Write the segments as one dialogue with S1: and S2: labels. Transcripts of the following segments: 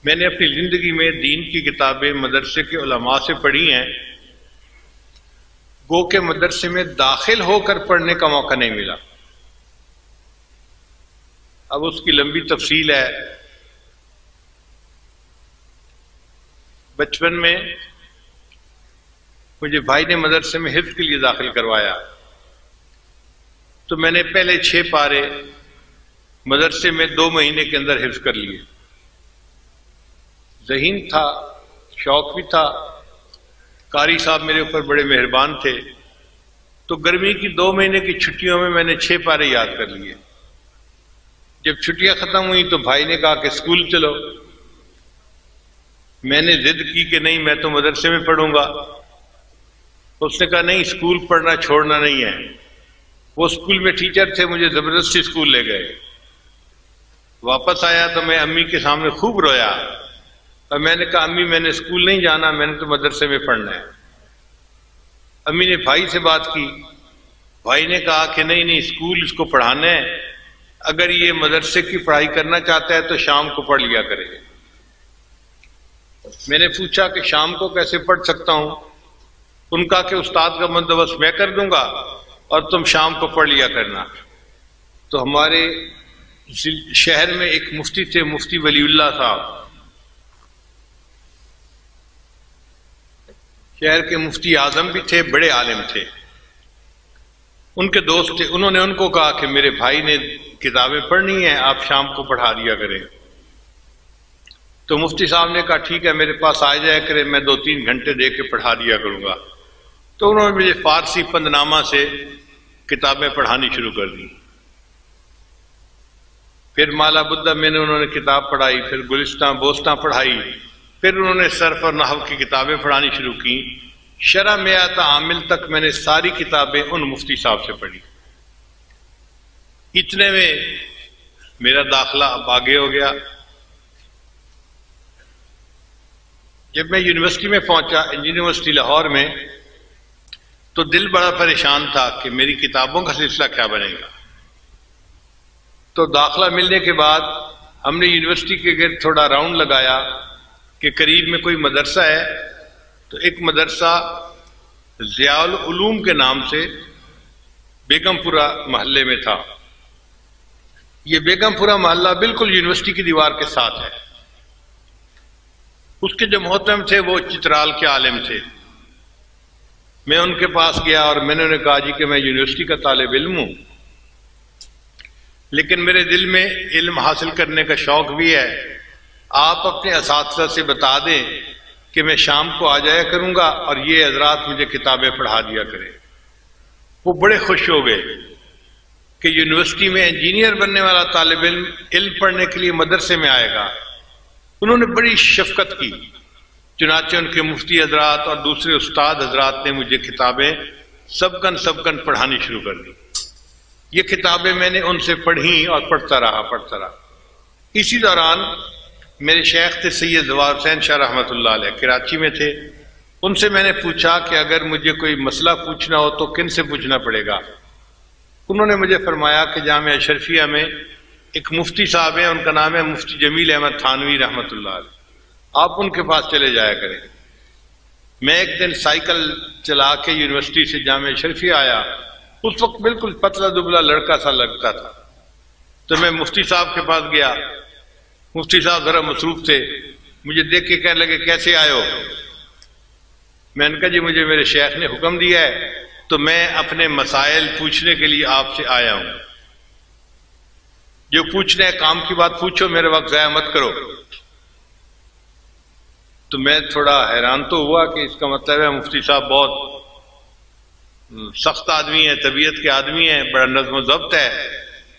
S1: मैंने अपनी जिंदगी में दीन की किताबें मदरसे के उलमा से पढ़ी हैं, गो के मदरसे में दाखिल होकर पढ़ने का मौका नहीं मिला। अब उसकी लंबी तफसील है। बचपन में मुझे भाई ने मदरसे में हिफ्ज के लिए दाखिल करवाया, तो मैंने पहले 6 पारे मदरसे में 2 महीने के अंदर हिफ्ज कर लिए। ज़हीन था, शौक भी था, कारी साहब मेरे ऊपर बड़े मेहरबान थे, तो गर्मी की 2 महीने की छुट्टियों में मैंने 6 पारे याद कर लिए। जब छुट्टियां खत्म हुई तो भाई ने कहा कि स्कूल चलो। मैंने जिद की कि नहीं, मैं तो मदरसे में पढ़ूंगा। उसने कहा नहीं, स्कूल पढ़ना छोड़ना नहीं है। वो स्कूल में टीचर थे, मुझे जबरदस्ती स्कूल ले गए। वापस आया तो मैं अम्मी के सामने खूब रोया और मैंने कहा अम्मी मैंने स्कूल नहीं जाना, मैंने तो मदरसे में पढ़ना है। अम्मी ने भाई से बात की, भाई ने कहा कि नहीं नहीं, स्कूल इसको पढ़ाना है, अगर ये मदरसे की पढ़ाई करना चाहता है तो शाम को पढ़ लिया करे। मैंने पूछा कि शाम को कैसे पढ़ सकता हूं? उनका कि उस्ताद का बंदोबस्त मैं कर दूंगा और तुम शाम को पढ़ लिया करना। तो हमारे शहर में एक मुफ्ती थे, मुफ्ती वलीउल्लाह साहब, शहर के मुफ्ती आजम भी थे, बड़े आलिम थे, उनके दोस्त थे। उन्होंने उनको कहा कि मेरे भाई ने किताबें पढ़नी है, आप शाम को पढ़ा दिया करें। तो मुफ्ती साहब ने कहा ठीक है, मेरे पास आ जाया करे, मैं 2-3 घंटे दे के पढ़ा दिया करूंगा। तो उन्होंने मुझे फारसी पंदनामा से किताबें पढ़ानी शुरू कर दी। फिर माला बुद्धा मैंने उन्होंने किताब पढ़ाई, फिर गुलिस्तां बोस्तां पढ़ाई, फिर उन्होंने सर्फ और नहव की किताबें पढ़ानी शुरू की। शरह मियात आमिल तक मैंने सारी किताबें उन मुफ्ती साहब से पढ़ी। इतने में मेरा दाखिला अब आगे हो गया। जब मैं यूनिवर्सिटी में पहुंचा, यूनिवर्सिटी लाहौर में, तो दिल बड़ा परेशान था कि मेरी किताबों का सिलसिला क्या बनेगा। तो दाखिला मिलने के बाद हमने यूनिवर्सिटी के गिर्द थोड़ा राउंड लगाया कि करीब में कोई मदरसा है। तो एक मदरसा ज़ियाउल उलूम के नाम से बेगमपुरा मोहल्ले में था। ये बेगमपुरा मोहल्ला बिल्कुल यूनिवर्सिटी की दीवार के साथ है। उसके जो मोहतरम थे वो चित्राल के आलिम थे। मैं उनके पास गया और मैंने उन्हें कहा जी कि मैं यूनिवर्सिटी का तालिब इल्म हूं, लेकिन मेरे दिल में इल्म हासिल करने का शौक भी है। आप अपने असातिज़ा से बता दें कि मैं शाम को आ जाया करूंगा और ये हजरात मुझे किताबें पढ़ा दिया करें। वो बड़े खुश हो गए कि यूनिवर्सिटी में इंजीनियर बनने वाला तालिब इल्म पढ़ने के लिए मदरसे में आएगा। उन्होंने बड़ी शफकत की। चुनाचे उनके मुफ्ती हजरात और दूसरे उस्ताद हजरात ने मुझे किताबें सबकन पढ़ानी शुरू कर दी। ये किताबें मैंने उनसे पढ़ी और पढ़ता रहा। इसी दौरान मेरे शेख थे सैयद जवार हुसैन शाह रहमतुल्लाह अलैह, कराची में थे। उनसे मैंने पूछा कि अगर मुझे कोई मसला पूछना हो तो किन से पूछना पड़ेगा। उन्होंने मुझे फरमाया कि जामिया अशरफिया में एक मुफ्ती साहब हैं, उनका नाम है मुफ्ती जमील अहमद थानवी रहमतुल्लाह अलैह, आप उनके पास चले जाया करें। मैं एक दिन साइकिल चला के यूनिवर्सिटी से जामिया अशरफिया आया। उस वक्त बिल्कुल पतला दुबला लड़का सा लगता था। तो मैं मुफ्ती साहब के पास गया। मुफ्ती साहब जरा मसरूफ थे, मुझे देख के कहने लगे कैसे आए हो? मैंने कहा जी मुझे मेरे शेख ने हुक्म दिया है, तो मैं अपने मसाइल पूछने के लिए आपसे आया हूं। जो पूछना है काम की बात पूछो, मेरे वक्त जाया मत करो। तो मैं थोड़ा हैरान तो हुआ कि इसका मतलब है मुफ्ती साहब बहुत सख्त आदमी है, तबीयत के आदमी है, बड़ा नज़्म ज़ब्त है,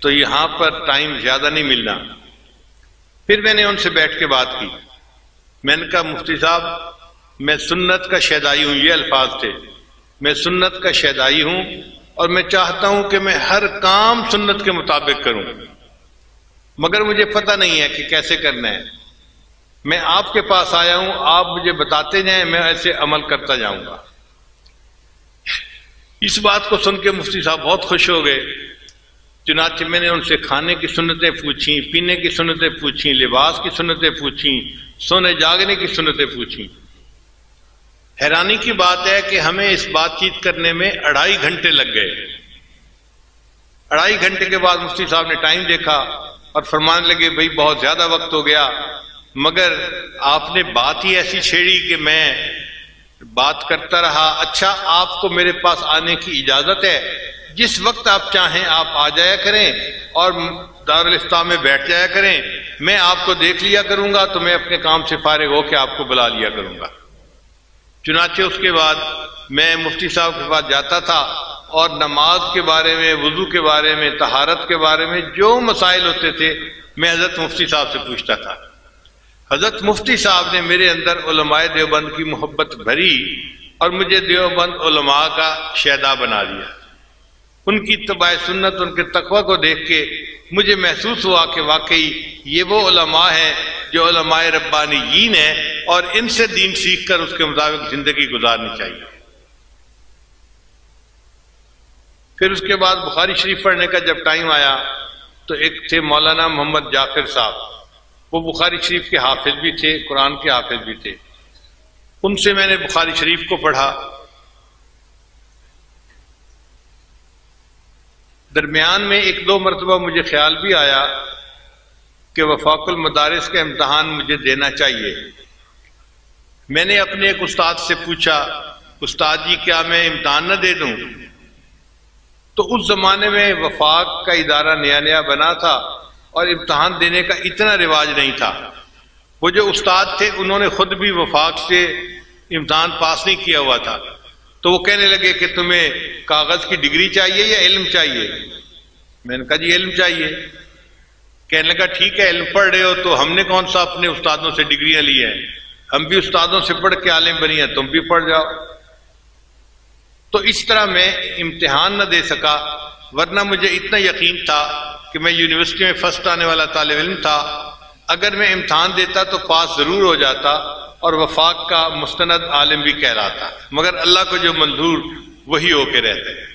S1: तो यहां पर टाइम ज्यादा नहीं मिलना। फिर मैंने उनसे बैठ के बात की। मैंने कहा मुफ्ती साहब मैं सुन्नत का शहदाई हूं, ये अल्फाज थे, मैं सुन्नत का शहदाई हूं और मैं चाहता हूं कि मैं हर काम सुन्नत के मुताबिक करूं, मगर मुझे पता नहीं है कि कैसे करना है। मैं आपके पास आया हूं, आप मुझे बताते जाएं, मैं ऐसे अमल करता जाऊंगा। इस बात को सुन के मुफ्ती साहब बहुत खुश हो गए चुनाचे मैंने उनसे खाने की सुन्नतें पूछी, पीने की सुन्नतें पूछी, लिबास की सुन्नतें पूछी, सोने जागने की सुन्नतें पूछी। हैरानी की बात है कि हमें इस बातचीत करने में 2.5 घंटे लग गए। 2.5 घंटे के बाद मुफ्ती साहब ने टाइम देखा और फरमाने लगे, भाई बहुत ज्यादा वक्त हो गया, मगर आपने बात ही ऐसी छेड़ी कि मैं बात करता रहा। अच्छा, आपको मेरे पास आने की इजाजत है, जिस वक्त आप चाहें आप आ जाया करें और दारुल इफ्ता में बैठ जाया करें, मैं आपको देख लिया करूंगा तो मैं अपने काम से फारिग होकर आपको बुला लिया करूंगा। चुनाचे उसके बाद मैं मुफ्ती साहब के पास जाता था और नमाज के बारे में, वुजू के बारे में, तहारत के बारे में जो मसाइल होते थे मैं हजरत मुफ्ती साहब से पूछता था। हजरत मुफ्ती साहब ने मेरे अंदर उलमाए देवबंद की मोहब्बत भरी और मुझे देवबंद उलमा का शहदा बना दिया। उनकी इत्तबाए सुन्नत, उनके तकवा को देख के मुझे महसूस हुआ कि वाकई ये वो उलमा हैं जो उलमाए रब्बानीयीन है और इनसे दीन सीख कर उसके मुताबिक जिंदगी गुजारनी चाहिए। फिर उसके बाद बुखारी शरीफ पढ़ने का जब टाइम आया तो एक थे मौलाना मोहम्मद जाफिर साहब, वो बुखारी शरीफ के हाफिज भी थे, कुरान के हाफिज भी थे। उनसे मैंने बुखारी शरीफ को पढ़ा। दरमियान में 1-2 मरतबा मुझे ख्याल भी आया कि वफाकुल मदारिस का इम्तहान मुझे देना चाहिए। मैंने अपने एक उस्ताद से पूछा, उस्ताद जी क्या मैं इम्तहान न दे दूं? तो उस जमाने में वफाक का इदारा नया नया बना था और इम्तहान देने का इतना रिवाज नहीं था। वो जो उस्ताद थे उन्होंने खुद भी वफाक से इम्तहान पास नहीं किया हुआ था। तो वो कहने लगे कि तुम्हें कागज की डिग्री चाहिए या इल्म चाहिए? मैंने कहा जी इल्म चाहिए। कहने लगा ठीक है, इल्म पढ़ रहे हो तो हमने कौन सा अपने उस्तादों से डिग्रियां ली हैं, हम भी उस्तादों से पढ़ के आलिम बनी है, तुम भी पढ़ जाओ। तो इस तरह मैं इम्तिहान न दे सका, वरना मुझे इतना यकीन था कि मैं यूनिवर्सिटी में फर्स्ट आने वाला तालिब इल्म था। अगर मैं इम्तिहान देता तो पास जरूर हो जाता और वफाक का मुस्तनद आलिम भी कहलाता, मगर अल्लाह को जो मंजूर वही होके रहते हैं।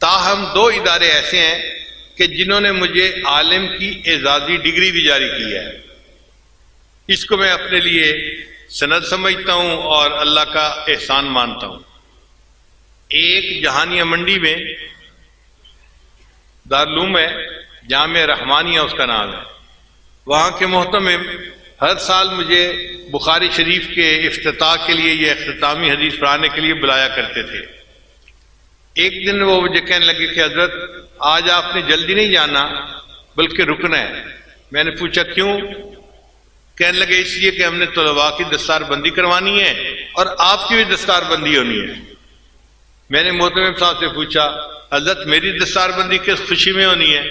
S1: ताहम 2 इदारे ऐसे हैं कि जिन्होंने मुझे आलिम की एजाजी डिग्री भी जारी की है। इसको मैं अपने लिए सनद समझता हूं और अल्लाह का एहसान मानता हूं। एक जहानिया मंडी में दारुल है, जामे रहमानिया उसका नाम है, वहां के मोहतमिम हर साल मुझे बुखारी शरीफ के इफ्तिताह के लिए या इख्तितामी हदीस पढ़ाने के लिए बुलाया करते थे। एक दिन वो मुझे कहने लगे कि हजरत आज आपने जल्दी नहीं जाना बल्कि रुकना है। मैंने पूछा क्यों? कहने लगे इसलिए कि हमने तलबा की दस्तार बंदी करवानी है और आपकी भी दस्तार बंदी होनी है। मैंने मोहतमिम साहब से पूछा हजरत मेरी दस्तार बंदी किस खुशी में होनी है?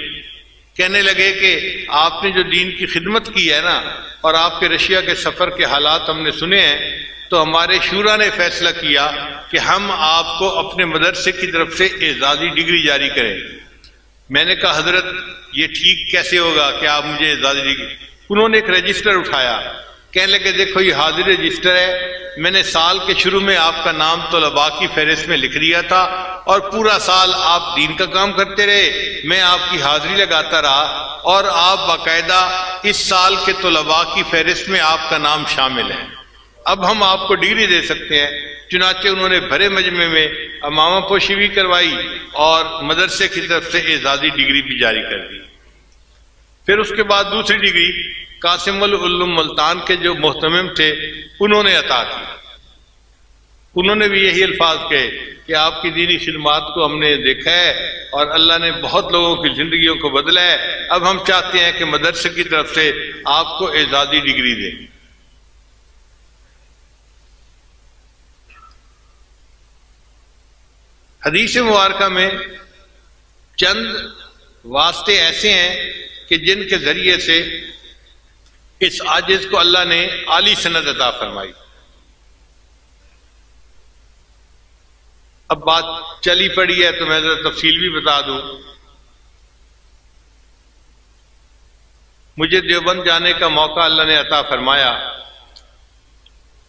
S1: कहने लगे कि आपने जो दीन की खिदमत की है ना और आपके रशिया के सफर के हालात हमने सुने हैं, तो हमारे शूरा ने फैसला किया कि हम आपको अपने मदरसे की तरफ से एजाजी डिग्री जारी करें। मैंने कहा हजरत ये ठीक कैसे होगा कि आप मुझे एजाजी डिग्री? उन्होंने एक रजिस्टर उठाया, कहने लगे देखो ये हाजिर रजिस्टर है, मैंने साल के शुरू में आपका नाम तलबा की फहरिस्त में लिख दिया था और पूरा साल आप दीन का काम करते रहे, मैं आपकी हाजिरी लगाता रहा और आप बाकायदा इस साल के तलबा की फहरिस्त में आपका नाम शामिल है, अब हम आपको डिग्री दे सकते हैं। चुनाचे उन्होंने भरे मजमे में अमामा पोशी भी करवाई और मदरसे की तरफ से एजाजी डिग्री भी जारी कर दी। फिर उसके बाद दूसरी डिग्री कासिमुल उलूम मुल्तान के जो मोहतमिम थे उन्होंने अता की। उन्होंने भी यही अल्फाज कहे कि आपकी दीनी खिदमात को हमने देखा है और अल्लाह ने बहुत लोगों की जिंदगियों को बदला है, अब हम चाहते हैं कि मदरसे की तरफ से आपको एजाजी डिग्री दें। हदीस मुबारका में चंद वास्ते ऐसे हैं कि जिनके जरिए से इस आजिज को अल्लाह ने आली सनद अता फरमाई। अब बात चली पड़ी है तो मैं जरा तफसील भी बता दूं। मुझे देवबंद जाने का मौका अल्लाह ने अता फरमाया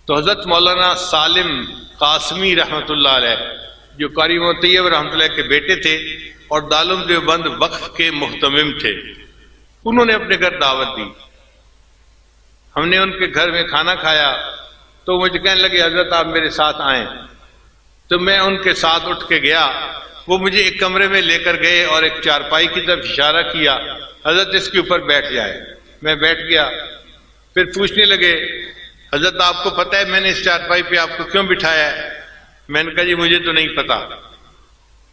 S1: तो हजरत मौलाना सालिम कासमी रहमतुल्लाह अलैह जो कारी मोहतैयब रहमतुल्लाह के बेटे थे, और दारुल देवबंद वक्फ के मुहतमिम थे। उन्होंने अपने घर दावत दी। हमने उनके घर में खाना खाया तो मुझे कहने लगे हजरत आप मेरे साथ आए। तो मैं उनके साथ उठ के गया। वो मुझे एक कमरे में लेकर गए और एक चारपाई की तरफ इशारा किया, हजरत इसके ऊपर बैठ जाए। मैं बैठ गया। फिर पूछने लगे हजरत आपको पता है मैंने इस चारपाई पे आपको क्यों बिठाया है? मैंने कहा जी मुझे तो नहीं पता,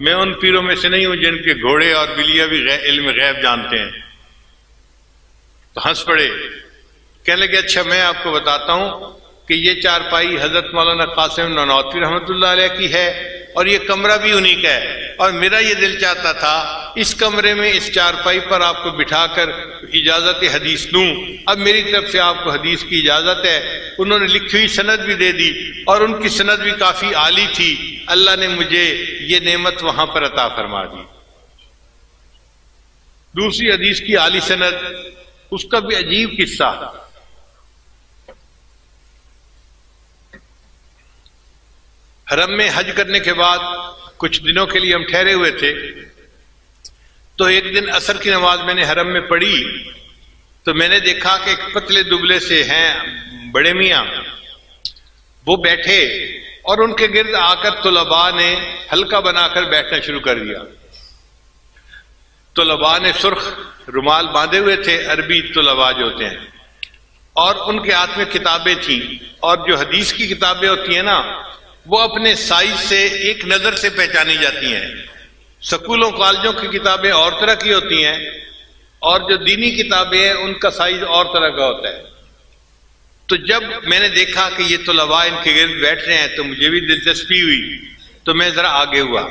S1: मैं उन पीरों में से नहीं हूं जिनके घोड़े और बिलियां भी इल्म गैब जानते हैं। तो हंस पड़े। कहने लगे अच्छा मैं आपको बताता हूं कि ये चारपाई हजरत मौलाना कासिम ननौतवी रहमतुल्लाह अलैह की है और ये कमरा भी उन्हीं का है। और मेरा ये दिल चाहता था इस कमरे में इस चारपाई पर आपको बिठाकर इजाजत हदीस दूं। अब मेरी तरफ से आपको हदीस की इजाजत है। उन्होंने लिखी हुई सनद भी दे दी और उनकी सनद भी काफी आली थी। अल्लाह ने मुझे ये नेमत वहां पर अता फरमा दी। दूसरी हदीस की आली सनद, उसका भी अजीब किस्सा। हरम में हज करने के बाद कुछ दिनों के लिए हम ठहरे हुए थे। तो एक दिन असर की नमाज मैंने हरम में पढ़ी तो मैंने देखा कि एक पतले दुबले से हैं बड़े मियाँ, वो बैठे और उनके गिर्द आकर तुलबा ने हल्का बनाकर बैठना शुरू कर दिया। तुलबा ने सुर्ख रुमाल बांधे हुए थे, अरबी तुलबा जो होते हैं, और उनके हाथ में किताबें थी। और जो हदीस की किताबें होती हैं ना, वो अपने साइज से एक नजर से पहचानी जाती हैं। स्कूलों कॉलेजों की किताबें और तरह की होती हैं और जो दीनी किताबें हैं उनका साइज और तरह का होता है। तो जब मैंने देखा कि ये तुलबा इनके गिर्द बैठ रहे हैं तो मुझे भी दिलचस्पी हुई, तो मैं जरा आगे हुआ।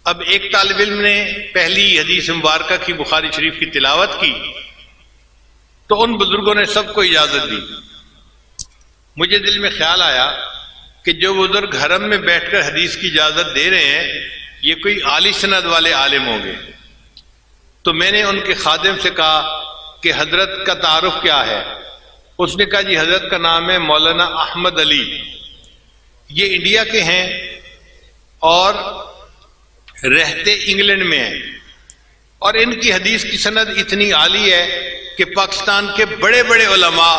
S1: अब एक तालिब इल्म ने पहली हदीस मुबारका की बुखारी शरीफ की तिलावत की तो उन बुजुर्गों ने सबको इजाजत दी। मुझे दिल में ख्याल आया कि जो बुजुर्ग हरम में बैठकर हदीस की इजाजत दे रहे हैं ये कोई आली सनद वाले आलिम होंगे। तो मैंने उनके खादिम से कहा कि हजरत का तारुफ क्या है? उसने कहा जी हजरत का नाम है मौलाना अहमद अली, ये इंडिया के हैं और रहते इंग्लैंड में हैं और इनकी हदीस की सनद इतनी आली है कि पाकिस्तान के बड़े बड़े उलमा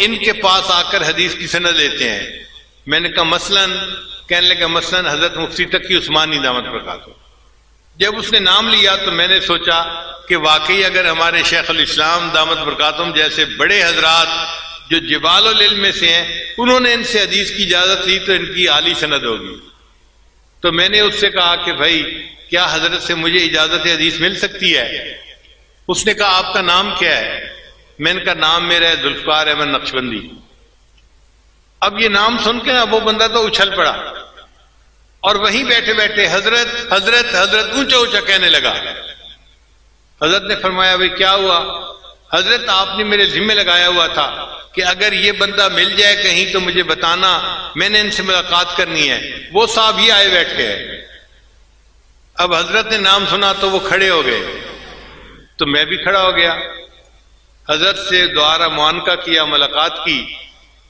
S1: इनके पास आकर हदीस की सनद लेते हैं। मैंने कहा मसलन? कहने लगा मसलन हजरत मुफ्ती तकी उस्मानी दामत बरकातहू। जब उसने नाम लिया तो मैंने सोचा कि वाकई अगर हमारे शेख अल इस्लाम दामत बरकातहू जैसे बड़े हजरात जो जिबाल इल्म में से हैं उन्होंने इनसे हदीस की इजाजत ली तो इनकी आली सनद होगी। तो मैंने उससे कहा कि भाई क्या हजरत से मुझे इजाजत हदीस मिल सकती है? उसने कहा आपका नाम क्या है? मैंने कहा नाम मेरा है जुल्फकार अहमद नक्शबंदी। अब ये नाम सुन के ना वो बंदा तो उछल पड़ा और वहीं बैठे बैठे हजरत हजरत हजरत ऊंचा ऊंचा कहने लगा। हजरत ने फरमाया भाई क्या हुआ? हजरत आपने मेरे जिम्मे लगाया हुआ था कि अगर ये बंदा मिल जाए कहीं तो मुझे बताना, मैंने इनसे मुलाकात करनी है। वो साहब ही आए बैठे हैं। अब हजरत ने नाम सुना तो वो खड़े हो गए तो मैं भी खड़ा हो गया। हजरत से दोबारा मुआनका किया, मुलाकात की।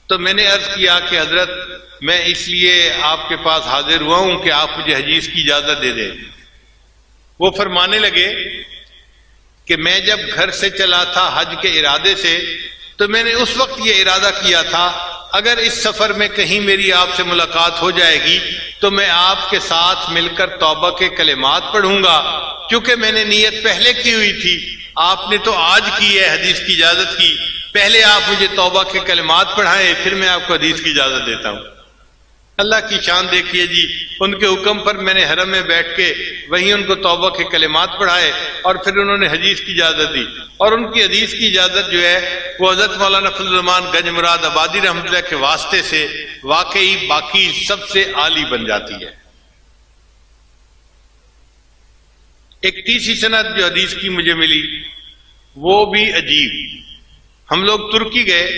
S1: तो मैंने अर्ज किया कि हजरत मैं इसलिए आपके पास हाजिर हुआ हूं कि आप मुझे हदीस की इजाजत दे दें। वो फरमाने लगे कि मैं जब घर से चला था हज के इरादे से तो मैंने उस वक्त ये इरादा किया था अगर इस सफर में कहीं मेरी आपसे मुलाकात हो जाएगी तो मैं आपके साथ मिलकर तौबा के कलिमात पढ़ूंगा, क्योंकि मैंने नीयत पहले की हुई थी। आपने तो आज की है हदीस की इजाजत की, पहले आप मुझे तौबा के कलिमात पढ़ाएं फिर मैं आपको हदीस की इजाजत देता हूं। अल्लाह की शान देखिए जी, उनके हुक्म पर मैंने हरम में बैठ के वहीं उनको तौबा के कलिमात पढ़ाए और फिर उन्होंने हदीस की इजाजत दी। और उनकी हदीस की इजाजत जो है वो हजरत मौलाना फजल रहमान गंज मुराद आबादी रहमतुल्लाह के वास्ते से वाकई बाकी सबसे आली बन जाती है। एक तीसरी सनद जो हदीस की मुझे मिली वो भी अजीब। हम लोग तुर्की गए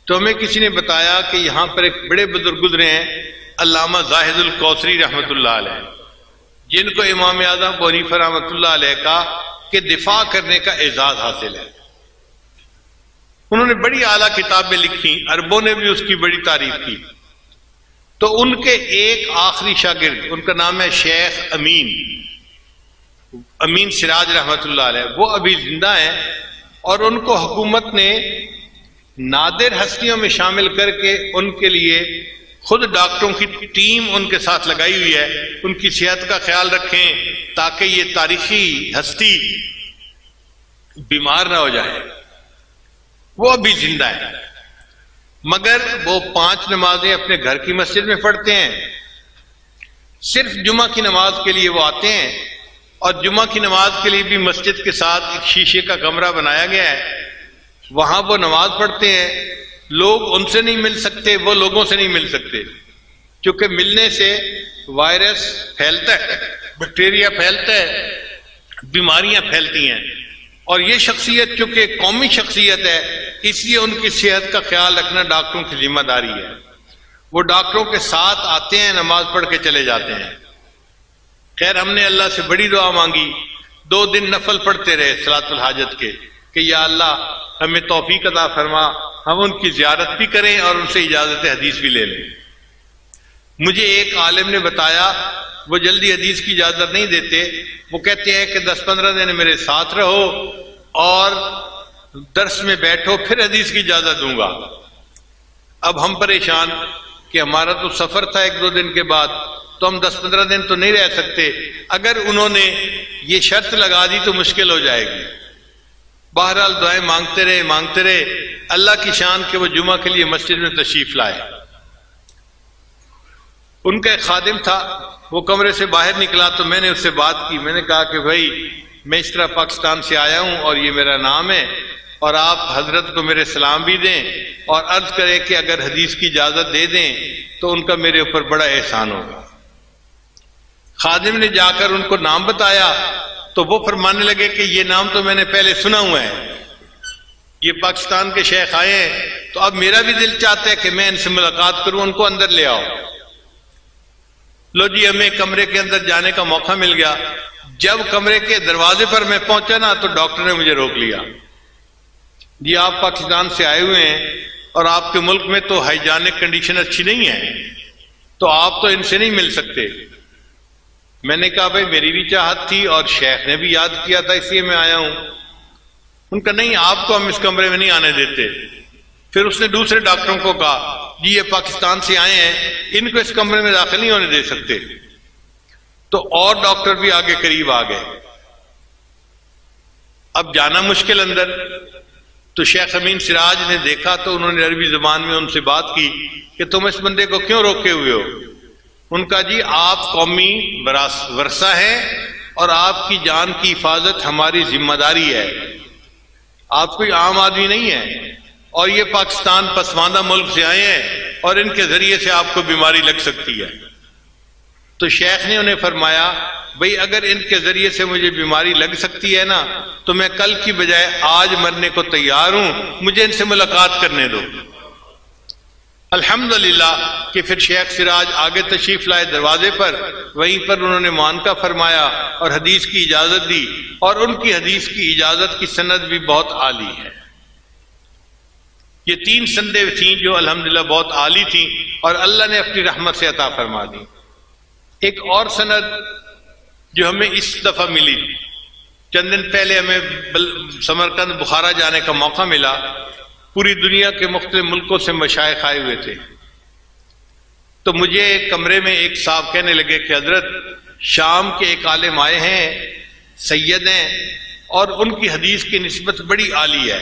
S1: तो हमें किसी ने बताया कि यहां पर एक बड़े बुजुर्ग गुजरे हैं अल्लामा जाहिदुल कौसरी रहमतुल्लाह अलैह, जिनको इमाम आज़म अबू हनीफा रहमतुल्लाह अलैह का के दिफा करने का एजाज हासिल है। उन्होंने बड़ी आला किताबें लिखी, अरबों ने भी उसकी बड़ी तारीफ की। तो उनके एक आखिरी शागिर्द, उनका नाम है शेख अमीन, अमीन सिराज रहमतुल्लाह अलैह, वो अभी जिंदा हैं और उनको हुकूमत ने नादिर हस्तियों में शामिल करके उनके लिए खुद डॉक्टरों की टीम उनके साथ लगाई हुई है, उनकी सेहत का ख्याल रखें ताकि ये तारीखी हस्ती बीमार ना हो जाए। वो अभी जिंदा है, मगर वो 5 नमाजें अपने घर की मस्जिद में पढ़ते हैं। सिर्फ जुमा की नमाज के लिए वो आते हैं और जुमा की नमाज के लिए भी मस्जिद के साथ एक शीशे का कमरा बनाया गया है, वहां वो नमाज पढ़ते हैं। लोग उनसे नहीं मिल सकते, वो लोगों से नहीं मिल सकते, क्योंकि मिलने से वायरस फैलता है, बैक्टीरिया फैलता है, बीमारियां फैलती हैं। और ये शख्सियत चूंकि कौमी शख्सियत है, इसलिए उनकी सेहत का ख्याल रखना डॉक्टरों की जिम्मेदारी है। वो डॉक्टरों के साथ आते हैं, नमाज पढ़ के चले जाते हैं। खैर, हमने अल्लाह से बड़ी दुआ मांगी, 2 दिन नफल पढ़ते रहे सलातुल हाजत के कि या अल्लाह हमें तौफीक अता फरमा, हम उनकी जियारत भी करें और उनसे इजाजत हदीस भी ले लें। मुझे एक आलिम ने बताया, वो जल्दी हदीस की इजाजत नहीं देते, वो कहते हैं कि 10-15 दिन मेरे साथ रहो और दर्स में बैठो, फिर हदीस की इजाजत दूंगा। अब हम परेशान कि हमारा तो सफर था 1-2 दिन के बाद, तो हम 10-15 दिन तो नहीं रह सकते। अगर उन्होंने ये शर्त लगा दी तो मुश्किल हो जाएगी। बहरहाल दुआएं मांगते रहे अल्लाह की शान के वो जुमा के लिए मस्जिद में तशरीफ लाए। उनका एक खादिम था, वो कमरे से बाहर निकला तो मैंने उससे बात की। मैंने कहा कि भाई मैं इस तरह पाकिस्तान से आया हूं और ये मेरा नाम है, और आप हजरत को मेरे सलाम भी दें और अर्ज करें कि अगर हदीस की इजाजत दे दें तो उनका मेरे ऊपर बड़ा एहसान होगा। खादिम ने जाकर उनको नाम बताया तो वो फरमाने लगे कि ये नाम तो मैंने पहले सुना हुआ है, ये पाकिस्तान के शेख आए हैं, तो अब मेरा भी दिल चाहता है कि मैं इनसे मुलाकात करूं, उनको अंदर ले आओ। लो जी, हमें कमरे के अंदर जाने का मौका मिल गया। जब कमरे के दरवाजे पर मैं पहुंचा ना, तो डॉक्टर ने मुझे रोक लिया। जी, आप पाकिस्तान से आए हुए हैं और आपके मुल्क में तो हाइजानिक कंडीशन अच्छी नहीं है, तो आप तो इनसे नहीं मिल सकते। मैंने कहा भाई मेरी भी चाहत थी और शेख ने भी याद किया था, इसलिए मैं आया हूं। उनका नहीं, आपको हम इस कमरे में नहीं आने देते। फिर उसने दूसरे डॉक्टरों को कहा, जी ये पाकिस्तान से आए हैं, इनको इस कमरे में दाखिल नहीं होने दे सकते। तो और डॉक्टर भी आगे करीब आ गए। अब जाना मुश्किल अंदर। तो शेख अमीन सिराज ने देखा तो उन्होंने अरबी जुबान में उनसे बात की कि तुम इस बंदे को क्यों रोके हुए हो। उनका जी आप कौमी वर्सा है और आपकी जान की हिफाजत हमारी जिम्मेदारी है, आप कोई आम आदमी नहीं है, और ये पाकिस्तान पसमानदा मुल्क से आए हैं और इनके जरिए से आपको बीमारी लग सकती है। तो शेख ने उन्हें फरमाया, भाई अगर इनके जरिए से मुझे बीमारी लग सकती है ना, तो मैं कल की बजाय आज मरने को तैयार हूं, मुझे इनसे मुलाकात करने दो। अल्हम्दुलिल्लाह कि फिर शेख सिराज आगे तशरीफ लाए दरवाजे पर, वहीं पर उन्होंने मानका फरमाया और हदीस की इजाजत दी, और उनकी हदीस की इजाजत की सनद भी बहुत आली है। ये 3 संदेह थी जो अल्हम्दुलिल्लाह बहुत आली थी और अल्लाह ने अपनी रहमत से अता फरमा दी। एक और सनद जो हमें इस दफा मिली, चंद दिन पहले हमें समरकंद बुखारा जाने का मौका मिला। पूरी दुनिया के मुख्तलिफ मुल्कों से मशाइख आए हुए थे। तो मुझे कमरे में एक साहब कहने लगे कि हजरत शाम के एक आलिम आए हैं, सैयद हैं, और उनकी हदीस की निस्बत बड़ी आली है,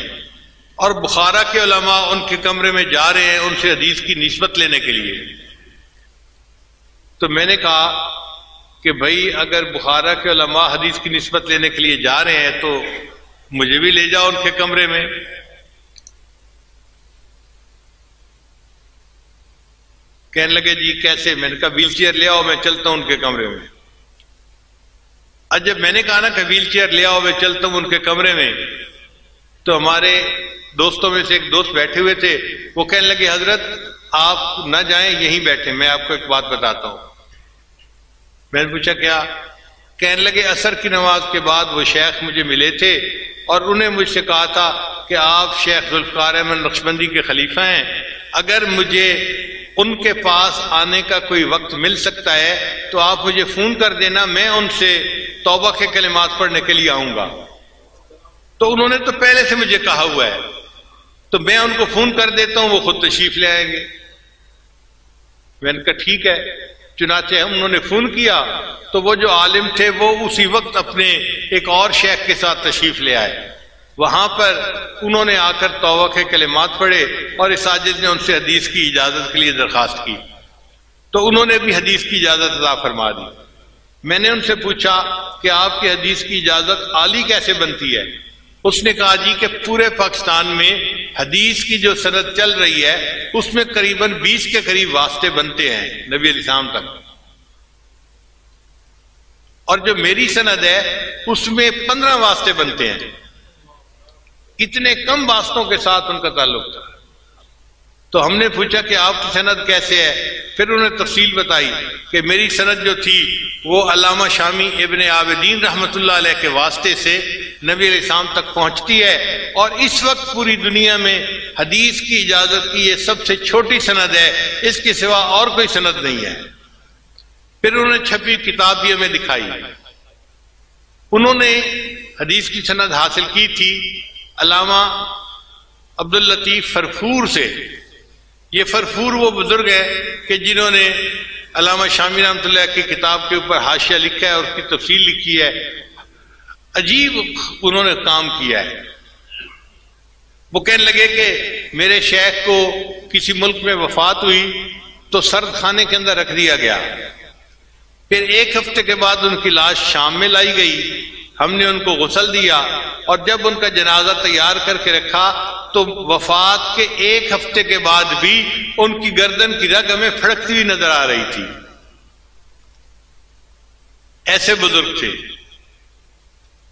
S1: और बुखारा के उलमा उनके कमरे में जा रहे हैं उनसे हदीस की निस्बत लेने के लिए। तो मैंने कहा कि भाई अगर बुखारा के उलमा हदीस की निस्बत लेने के लिए जा रहे हैं तो मुझे भी ले जाओ उनके कमरे में। कहने लगे जी कैसे। मैंने कहा व्हील चेयर ले आओ, मैं चलता हूं उनके कमरे में। आज जब मैंने कहा ना कि व्हील चेयर ले आओ, मैं चलता हूं उनके कमरे में, तो हमारे दोस्तों में से एक दोस्त बैठे हुए थे, वो कहने लगे हजरत आप ना जाएं, यहीं बैठे, मैं आपको एक बात बताता हूं। मैंने पूछा क्या। कहने लगे असर की नमाज के बाद वो शेख मुझे मिले थे और उन्हें मुझसे कहा था कि आप शेख जुल्फकार अहमद नक्शबंदी के खलीफा हैं, अगर मुझे उनके पास आने का कोई वक्त मिल सकता है तो आप मुझे फोन कर देना, मैं उनसे तौबा के कलिमात पढ़ने के लिए आऊंगा। तो उन्होंने तो पहले से मुझे कहा हुआ है, तो मैं उनको फोन कर देता हूं, वो खुद तशरीफ ले आएंगे। मैंने कहा ठीक है। चुनाचे उन्होंने फोन किया तो वो जो आलिम थे वो उसी वक्त अपने एक और शेख के साथ तशरीफ ले आए। वहां पर उन्होंने आकर तौबा के कलिमात पढ़े और इस साजिद ने उनसे हदीस की इजाजत के लिए दरखास्त की, तो उन्होंने भी हदीस की इजाजत अता फरमा दी। मैंने उनसे पूछा कि आपकी हदीस की इजाजत आली कैसे बनती है? उसने कहा जी कि पूरे पाकिस्तान में हदीस की जो सनद चल रही है उसमें करीबन 20 के करीब वास्ते बनते हैं नबी अलैहिस्सलाम तक, और जो मेरी सनद है उसमें 15 वास्ते बनते हैं। इतने कम वास्तों के साथ उनका ताल्लुक था। तो हमने पूछा कि आपकी सनद कैसे है? फिर उन्होंने तफसील बताई कि मेरी सनद जो थी वो अल्लामा शामी इब्ने आबिदीन रहमतुल्लाह अलैह के वास्ते से नबी अलैहिस्सलाम तक पहुंचती है, और इस वक्त पूरी दुनिया में हदीस की इजाजत की ये सबसे छोटी सनद है, इसके सिवा और कोई सनद नहीं है। फिर उन्होंने छपी किताब भी हमें दिखाई। उन्होंने हदीस की सनद हासिल की थी अल्लामा अब्दुल लतीफ फरफूर से। ये फरफूर वो बुजुर्ग है कि जिन्होंने अल्लामा शामी रहमतुल्लाह की किताब के ऊपर हाशिया लिखा है और उसकी तफसील लिखी है। अजीब उन्होंने काम किया है। वो कहने लगे कि मेरे शेख को किसी मुल्क में वफात हुई तो सर्द खाने के अंदर रख दिया गया। फिर 1 हफ्ते के बाद उनकी लाश शाम में लाई गई, हमने उनको गुस्ल दिया, और जब उनका जनाजा तैयार करके रखा तो वफात के 1 हफ्ते के बाद भी उनकी गर्दन की रग हमें फड़कती हुई नजर आ रही थी। ऐसे बुजुर्ग थे।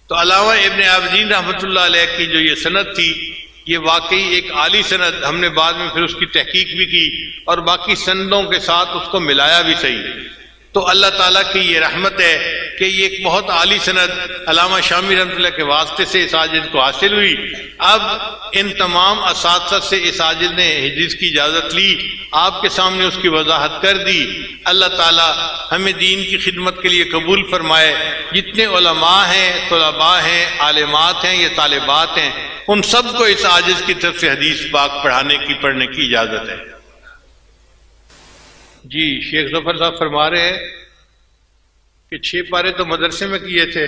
S1: तो अल्लामा इब्ने आबिदीन रहमतुल्लाह अलैह की जो ये सनद थी ये वाकई एक आली सनद। हमने बाद में फिर उसकी तहकीक भी की और बाकी सनदों के साथ उसको मिलाया भी सही। तो अल्लाह ताला की ये रहमत है कि ये एक बहुत आली सनद अल्लामा शामी रहमतुल्लाह के वास्ते से इस आजिज को हासिल हुई। अब इन तमाम असातिज़ा से इस आजिज ने हदीस की इजाज़त ली, आपके सामने उसकी वजाहत कर दी। अल्लाह ताला हमें दीन की खिदमत के लिए कबूल फरमाए। जितने उलमा हैं, तुलबा हैं, आलिमात हैं, ये तालिबात हैं, उन सबको इस आजिज की तरफ से हदीस पाक पढ़ने की इजाज़त है। जी शेख जफर साहब फरमा रहे हैं कि 6 पारे तो मदरसे में किए थे,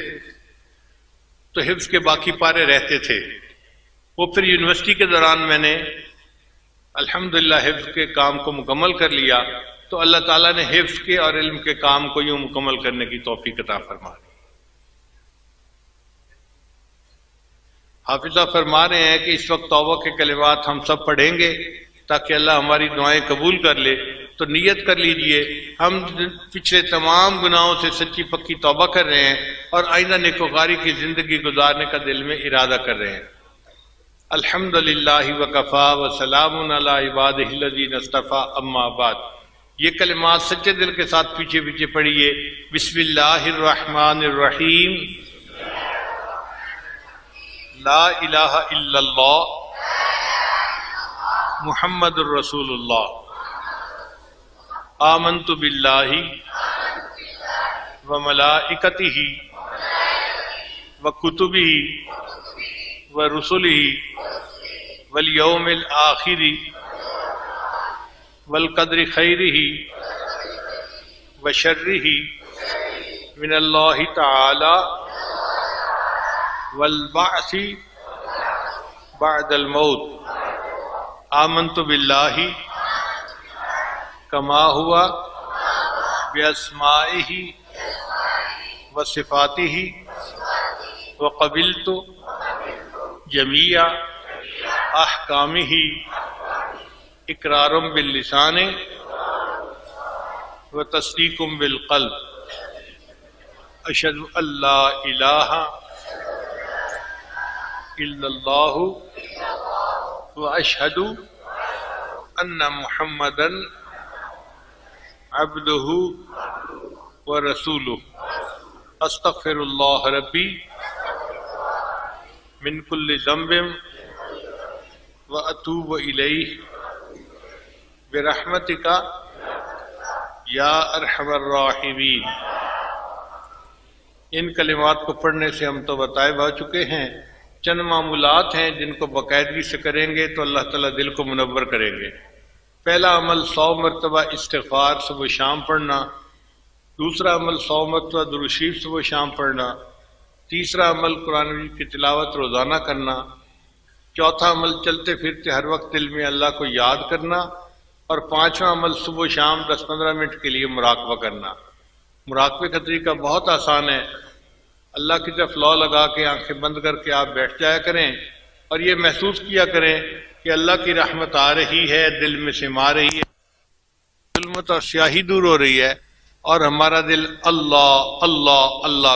S1: तो हिफ्ज के बाकी पारे रहते थे। वो फिर यूनिवर्सिटी के दौरान मैंने अल्हम्दुलिल्लाह हिफ्ज के काम को मुकम्मल कर लिया। तो अल्लाह ताला ने हिफ्ज के और इल्म के काम को यूं मुकम्मल करने की तौफीक अता फरमा दी। हाफिज़ साहब फरमा रहे हैं कि इस वक्त तौबा के कलिमात हम सब पढ़ेंगे ताकि अल्लाह हमारी दुआएं कबूल कर ले। तो नियत कर लीजिए, हम पिछले तमाम गुनाहों से सच्ची पक्की तौबा कर रहे हैं और आइंदा नेकोकारी की जिंदगी गुजारने का दिल में इरादा कर रहे हैं। अल्हम्दुलिल्लाहि व कफ़ा व सलामुन अला इबादिहिल्लज़ीना इस्तफ़ा अम्मा बाद। ये कलिमात सच्चे दिल के साथ पीछे पीछे पढ़िए। बिस्मिल्लाहिर रहमानिर रहीम। ला इलाहा इल्लल्लाह मुहम्मदुर रसूलुल्लाह। आमन्तु बिल्लाहि व मलाइकतिही व कुतुबिही व रुसुलिही वल यौमिल आखिरी वल क़द्रि खैरिही व शर्रिही मिनल्लाहि तआला वल बअसी बअदल मौत। आमन्तु बिल्लाहि कमा हुआ बिअस्माइही व सिफातिही व क़बिलतु जमीआ अहकामिही इक़रारुम बिल लिसानि व तस्दीक़ुम बिल क़ल्ब। अशहदु अल्ला इलाहा इल्लल्लाहु व अशहदु अन्ना मुहम्मदन अब्दुहु व रसूलुहु। अस्तग़फिरुल्लाह रब्बी मिन कुल्लि ज़ंबिन व अतूबु इलैहि बिरहमतिका या अरहमर राहिमीन। इन कलिमात को पढ़ने से हम तो बताए जा चुके हैं। चंद मामूलात हैं जिनको बाकायदगी से करेंगे तो अल्लाह ताला दिल को मुनव्वर करेंगे। पहला अमल 100 मरतबा इस्तिग़फ़ार सुबह शाम पढ़ना। दूसरा अमल 100 मरतबा दुरूद शरीफ सुबह शाम पढ़ना। तीसरा अमल कुरान मजीद की तिलावत रोज़ाना करना। चौथा अमल चलते फिरते हर वक्त दिल में अल्लाह को याद करना। और पांचवा अमल सुबह शाम 10-15 मिनट के लिए मुराकबा करना। मुराकबे का तरीका बहुत आसान है। अल्लाह की तरफ लौ लगा के आंखें बंद करके आप बैठ जाया करें और ये महसूस किया करें कि अल्लाह की रहमत आ रही है, दिल में सिमा रही है, जुल्मत और स्याही दूर हो रही है और हमारा दिल अल्लाह अल्लाह अल्लाह